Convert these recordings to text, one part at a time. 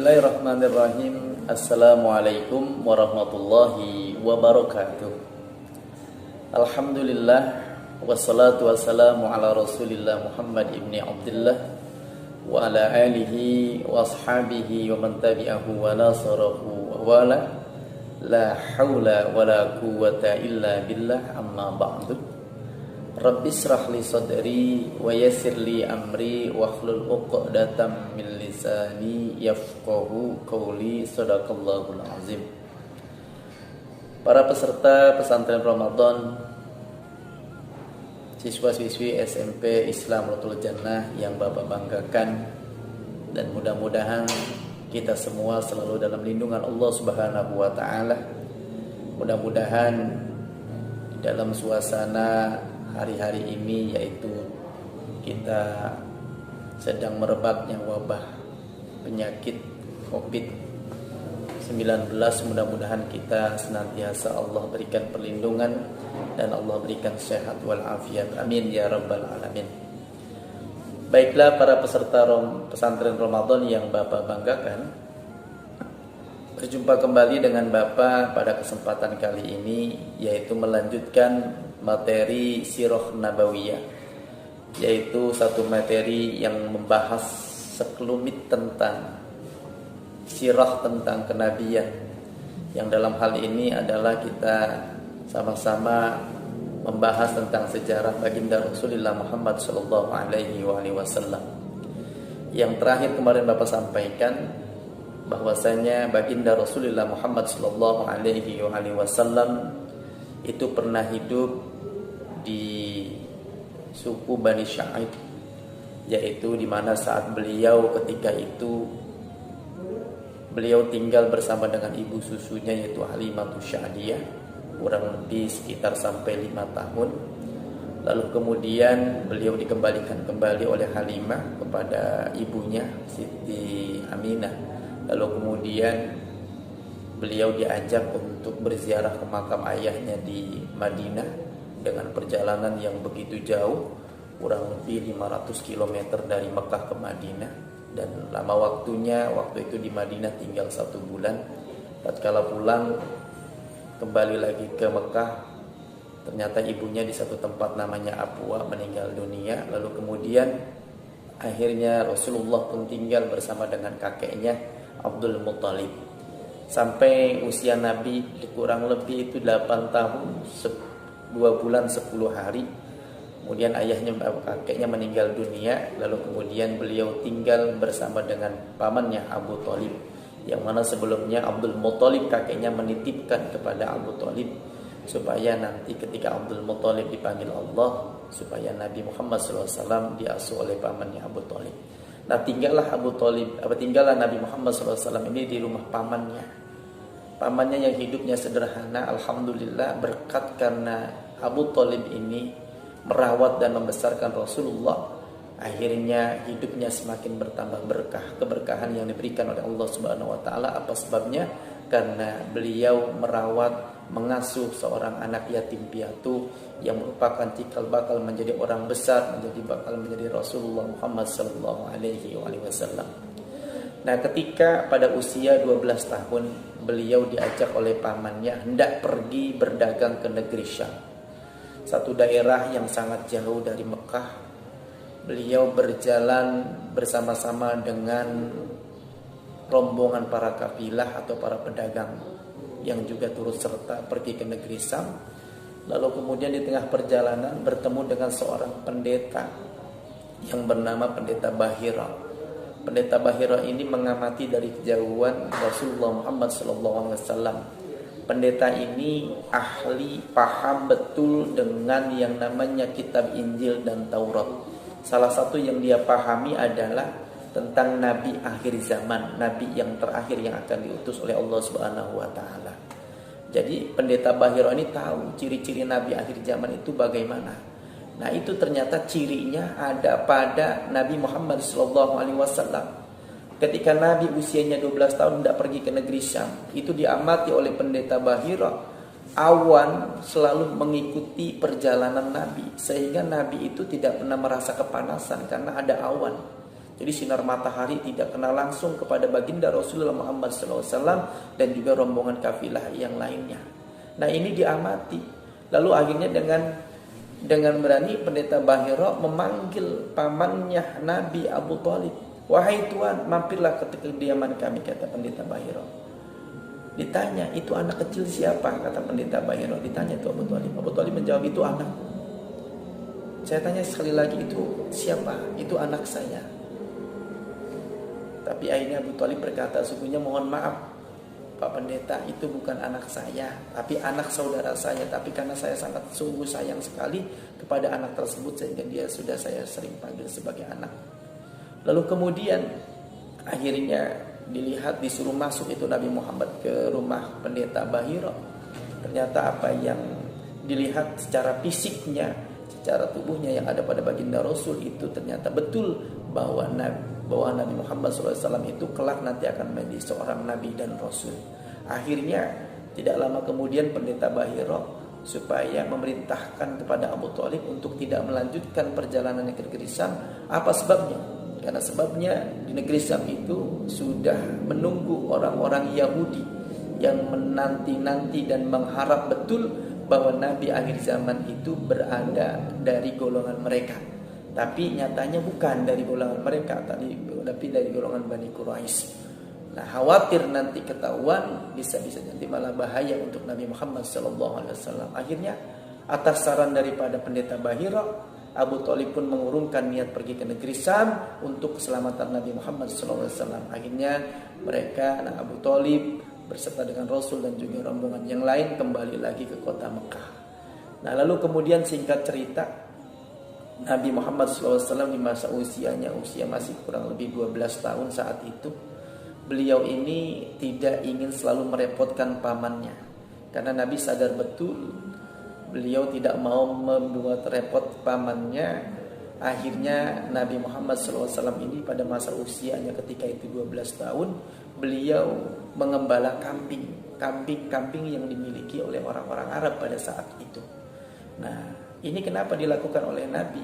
Bismillahirrahmanirrahim. Assalamualaikum warahmatullahi wabarakatuh. Alhamdulillah, wassalatu wassalamu ala rasulillah Muhammad ibni Abdullah wa ala alihi wa ashabihi wa man tabi'ahu wa nasarahu wa wala. La hawla wa la quwwata illa billah, amma ba'du. Rabbi israh li sadri wa yassir li amri wa hlul 'uqdatam min lisani yafqahu qawli. Shadaqallahul azim. Para peserta pesantren Ramadan, siswa-siswi SMP Islam Rotul Jannah yang Bapak banggakan, dan mudah-mudahan kita semua selalu dalam lindungan Allah Subhanahu wa taala. Mudah-mudahan dalam suasana hari-hari ini, yaitu kita sedang merebaknya wabah penyakit COVID-19, mudah-mudahan kita senantiasa Allah berikan perlindungan dan Allah berikan sehat walafiat. Amin ya rabbal alamin. Baiklah para peserta pesantren Ramadan yang Bapak banggakan, berjumpa kembali dengan Bapak pada kesempatan kali ini, yaitu melanjutkan materi Sirah Nabawiyah, yaitu satu materi yang membahas sekelumit tentang sirah, tentang kenabian, yang dalam hal ini adalah kita sama-sama membahas tentang sejarah baginda Rasulullah Muhammad sallallahu alaihi wasallam. Yang terakhir kemarin Bapak sampaikan bahwasanya baginda Rasulullah Muhammad sallallahu alaihi wasallam itu pernah hidup di suku Bani Sa'id, yaitu di mana saat beliau ketika itu beliau tinggal bersama dengan ibu susunya, yaitu Halimah Sya'diyah, kurang lebih sekitar sampai 5 tahun. Lalu kemudian beliau dikembalikan kembali oleh Halimah kepada ibunya Siti Aminah. Lalu kemudian beliau diajak untuk berziarah ke makam ayahnya di Madinah dengan perjalanan yang begitu jauh, kurang lebih 500 km dari Mekah ke Madinah, dan lama waktunya waktu itu di Madinah tinggal 1 bulan. Tatkala pulang kembali lagi ke Mekah, ternyata ibunya di satu tempat namanya Abwa meninggal dunia. Lalu kemudian akhirnya Rasulullah pun tinggal bersama dengan kakeknya Abdul Muttalib sampai usia Nabi kurang lebih itu 8 tahun 2 bulan 10 hari. Kemudian ayahnya, kakeknya meninggal dunia. Lalu kemudian beliau tinggal bersama dengan pamannya Abu Thalib, yang mana sebelumnya Abdul Muttalib kakeknya menitipkan kepada Abu Thalib supaya nanti ketika Abdul Muttalib dipanggil Allah, supaya Nabi Muhammad SAW diasuh oleh pamannya Abu Thalib. Nah, tinggallah Nabi Muhammad SAW ini di rumah pamannya yang hidupnya sederhana. Alhamdulillah, berkat karena Abu Thalib ini merawat dan membesarkan Rasulullah, akhirnya hidupnya semakin bertambah berkah, keberkahan yang diberikan oleh Allah Subhanahu wa taala. Apa sebabnya? Karena beliau merawat, mengasuh seorang anak yatim piatu yang merupakan cikal bakal menjadi orang besar, menjadi Rasulullah Muhammad sallallahu alaihi wasallam. Nah, ketika pada usia 12 tahun beliau diajak oleh pamannya hendak pergi berdagang ke negeri Syam, satu daerah yang sangat jauh dari Mekah. Beliau berjalan bersama-sama dengan rombongan para kafilah atau para pedagang yang juga turut serta pergi ke negeri Syam. Lalu kemudian di tengah perjalanan bertemu dengan seorang pendeta yang bernama Pendeta Bahira. Pendeta Bahira ini mengamati dari kejauhan Rasulullah Muhammad SAW. Pendeta ini ahli, paham betul dengan yang namanya kitab Injil dan Taurat. Salah satu yang dia pahami adalah tentang Nabi akhir zaman, Nabi yang terakhir yang akan diutus oleh Allah Subhanahu wa taala. Jadi Pendeta Bahira ini tahu ciri-ciri Nabi akhir zaman itu bagaimana. Nah, itu ternyata cirinya ada pada Nabi Muhammad SAW. Ketika Nabi usianya 12 tahun hendak pergi ke negeri Syam, itu diamati oleh Pendeta Bahira, awan selalu mengikuti perjalanan Nabi, sehingga Nabi itu tidak pernah merasa kepanasan karena ada awan. Jadi sinar matahari tidak kena langsung kepada baginda Rasulullah Muhammad SAW dan juga rombongan kafilah yang lainnya. Nah ini diamati. Lalu akhirnya dengan berani pendeta Bahira memanggil pamannya Nabi Abu Thalib. Wahai Tuan, mampirlah ke kediaman kami, kata pendeta Bahira. Ditanya, itu anak kecil siapa? Kata pendeta Bahira. Ditanya itu Abu Thalib. Abu Thalib menjawab, itu anak. Saya tanya sekali lagi, itu siapa? Itu anak saya. Tapi akhirnya Abu Thalib berkata, sungguhnya mohon maaf Pak Pendeta, itu bukan anak saya, tapi anak saudara saya. Tapi karena saya sangat sungguh sayang sekali kepada anak tersebut, sehingga dia sudah saya sering panggil sebagai anak. Lalu kemudian akhirnya dilihat, disuruh masuk itu Nabi Muhammad ke rumah pendeta Bahira. Ternyata apa yang dilihat secara fisiknya, secara tubuhnya yang ada pada baginda Rasul itu ternyata betul bahwa Nabi Muhammad SAW itu kelak nanti akan menjadi seorang Nabi dan Rasul. Akhirnya tidak lama kemudian pendeta Bahira supaya memerintahkan kepada Abu Thalib untuk tidak melanjutkan perjalanannya ke negeri Syam. Apa sebabnya? Karena sebabnya di negeri Syam itu sudah menunggu orang-orang Yahudi yang menanti-nanti dan mengharap betul bahwa Nabi akhir zaman itu berada dari golongan mereka. Tapi nyatanya bukan dari golongan mereka, tapi dari golongan Bani Quraisy. Nah, khawatir nanti ketahuan, bisa-bisa nanti malah bahaya untuk Nabi Muhammad SAW. Akhirnya atas saran daripada pendeta Bahira, Abu Thalib pun mengurungkan niat pergi ke negeri Syam untuk keselamatan Nabi Muhammad SAW. Akhirnya mereka, Abu Thalib berserta dengan Rasul dan juga rombongan yang lain kembali lagi ke kota Mekah. Nah, lalu kemudian singkat cerita, Nabi Muhammad SAW di masa usia masih kurang lebih 12 tahun saat itu, beliau ini tidak ingin selalu merepotkan pamannya. Karena Nabi sadar betul beliau tidak mau membuat repot pamannya. Akhirnya Nabi Muhammad SAW ini pada masa usianya ketika itu 12 tahun, beliau mengembala kambing yang dimiliki oleh orang-orang Arab pada saat itu. Nah, ini kenapa dilakukan oleh Nabi?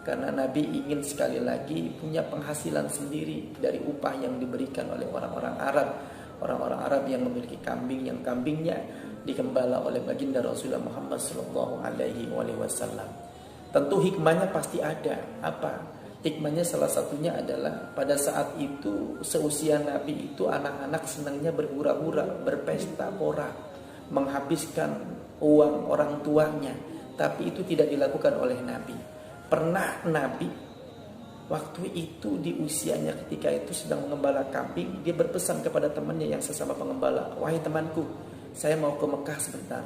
Karena Nabi ingin sekali lagi punya penghasilan sendiri dari upah yang diberikan oleh orang-orang Arab. Orang-orang Arab yang memiliki kambing, yang kambingnya digembala oleh baginda Rasulullah Muhammad SAW. Tentu hikmahnya pasti ada. Apa? Hikmahnya salah satunya adalah pada saat itu seusia Nabi itu anak-anak senangnya berhura-hura, berpesta pora, menghabiskan uang orang tuanya. Tapi itu tidak dilakukan oleh Nabi. Pernah Nabi waktu itu di usianya ketika itu sedang mengembala kambing, dia berpesan kepada temannya yang sesama pengembala, wahai temanku, saya mau ke Mekah sebentar.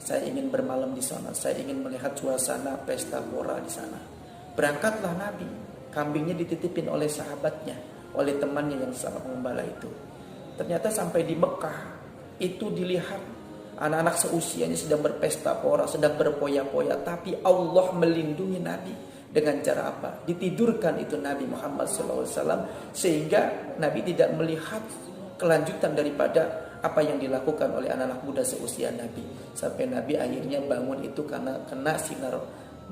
Saya ingin bermalam di sana. Saya ingin melihat suasana pesta pora di sana. Berangkatlah Nabi. Kambingnya dititipin oleh sahabatnya, oleh temannya yang sesama pengembala itu. Ternyata sampai di Mekah itu dilihat anak-anak seusianya sedang berpesta pora, sedang berpoya-poya, tapi Allah melindungi Nabi dengan cara apa? Ditidurkan itu Nabi Muhammad SAW sehingga Nabi tidak melihat kelanjutan daripada apa yang dilakukan oleh anak-anak muda seusia Nabi. Sampai Nabi akhirnya bangun itu karena kena sinar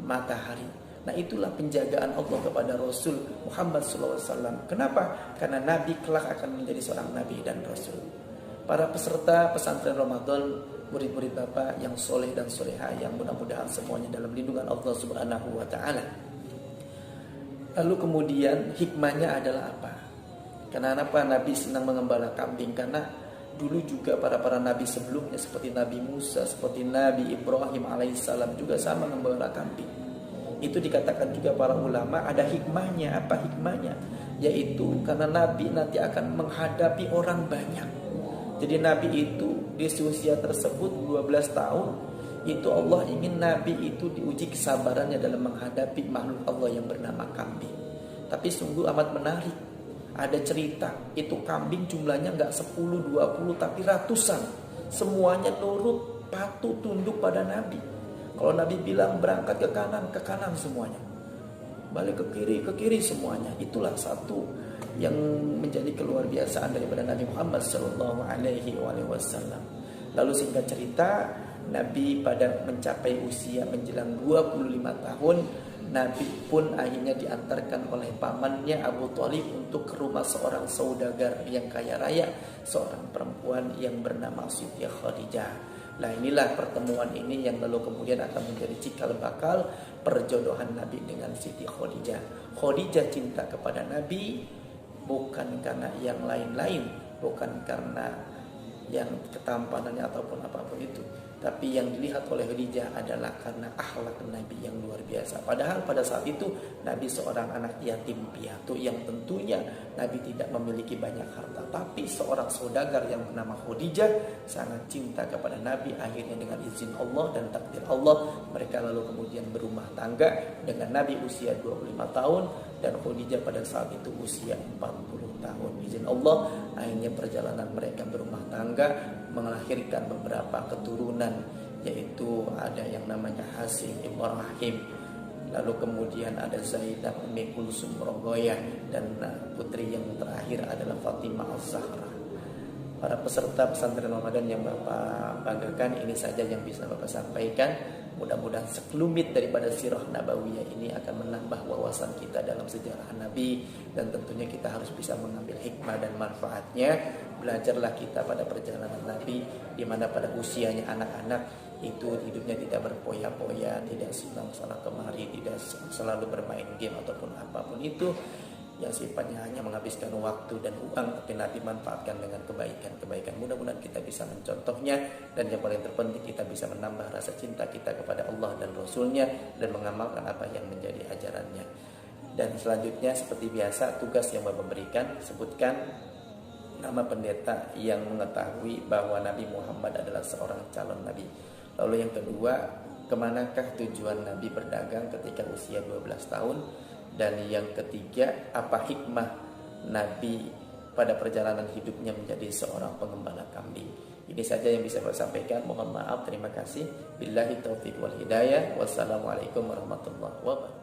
matahari. Nah, itulah penjagaan Allah kepada Rasul Muhammad SAW. Kenapa? Karena Nabi kelak akan menjadi seorang Nabi dan Rasul. Para peserta pesantren Ramadan, murid-murid Bapak yang soleh dan soleha, yang mudah-mudahan semuanya dalam lindungan Allah Subhanahu wa Ta'ala. Lalu kemudian hikmahnya adalah apa? Kenapa Nabi senang mengembala kambing? Karena dulu juga para nabi sebelumnya seperti Nabi Musa, seperti Nabi Ibrahim alaihissalam juga sama mengembala kambing. Itu dikatakan juga para ulama ada hikmahnya. Apa hikmahnya? Yaitu karena Nabi nanti akan menghadapi orang banyak. Jadi Nabi itu di usia tersebut 12 tahun, itu Allah ingin Nabi itu diuji kesabarannya dalam menghadapi makhluk Allah yang bernama kambing. Tapi sungguh amat menarik. Ada cerita, itu kambing jumlahnya enggak 10, 20, tapi ratusan. Semuanya nurut, patuh, tunduk pada Nabi. Kalau Nabi bilang berangkat ke kanan semuanya. Balik ke kiri semuanya. Itulah satu yang menjadi keluar biasaan daripada Nabi Muhammad SAW. Lalu singkat cerita, Nabi pada mencapai usia menjelang 25 tahun, Nabi pun akhirnya diantarkan oleh pamannya Abu Thalib untuk ke rumah seorang saudagar yang kaya raya, seorang perempuan yang bernama Siti Khadijah. Nah, inilah pertemuan ini yang lalu kemudian akan menjadi cikal bakal perjodohan Nabi dengan Siti Khadijah. Khadijah cinta kepada Nabi bukan karena yang lain-lain, bukan karena yang ketampanannya ataupun apapun itu, tapi yang dilihat oleh Khadijah adalah karena akhlak Nabi yang luar biasa. Padahal pada saat itu Nabi seorang anak yatim piatu yang tentunya Nabi tidak memiliki banyak harta, tapi seorang saudagar yang bernama Khadijah sangat cinta kepada Nabi. Akhirnya dengan izin Allah dan takdir Allah, mereka lalu kemudian berumah tangga dengan Nabi usia 25 tahun dan Khadijah pada saat itu usia 40 tahun. Izin Allah, akhirnya perjalanan mereka berumah tangga melahirkan beberapa keturunan, yaitu ada yang namanya Hasim Ibrahim, lalu kemudian ada Zaidah Ummi Kulsum Rogoyah, dan putri yang terakhir adalah Fatimah Az-Zahra. Para peserta pesantren Ramadan yang Bapak banggakan, ini saja yang bisa Bapak sampaikan. Mudah-mudahan sekelumit daripada sirah nabawiyah ini akan menambah wawasan kita dalam sejarah Nabi, dan tentunya kita harus bisa mengambil hikmah dan manfaatnya. Belajarlah kita pada perjalanan Nabi, di mana pada usianya anak-anak itu hidupnya tidak berpoya-poya, tidak silang sana kemari, tidak selalu bermain game ataupun apapun itu yang sifatnya hanya menghabiskan waktu dan uang, tapi nanti manfaatkan dengan kebaikan-kebaikan. Mudah-mudahan kita bisa mencontohnya, dan yang paling terpenting kita bisa menambah rasa cinta kita kepada Allah dan Rasulnya, dan mengamalkan apa yang menjadi ajarannya. Dan selanjutnya seperti biasa, tugas yang Bapak berikan, sebutkan nama pendeta yang mengetahui bahwa Nabi Muhammad adalah seorang calon Nabi. Lalu yang kedua, kemanakah tujuan Nabi berdagang ketika usia 12 tahun? Dan yang ketiga, apa hikmah Nabi pada perjalanan hidupnya menjadi seorang pengembala kambing? Ini saja yang bisa saya sampaikan. Mohon maaf, terima kasih. Billahi taufiq wal hidayah. Wassalamualaikum warahmatullahi wabarakatuh.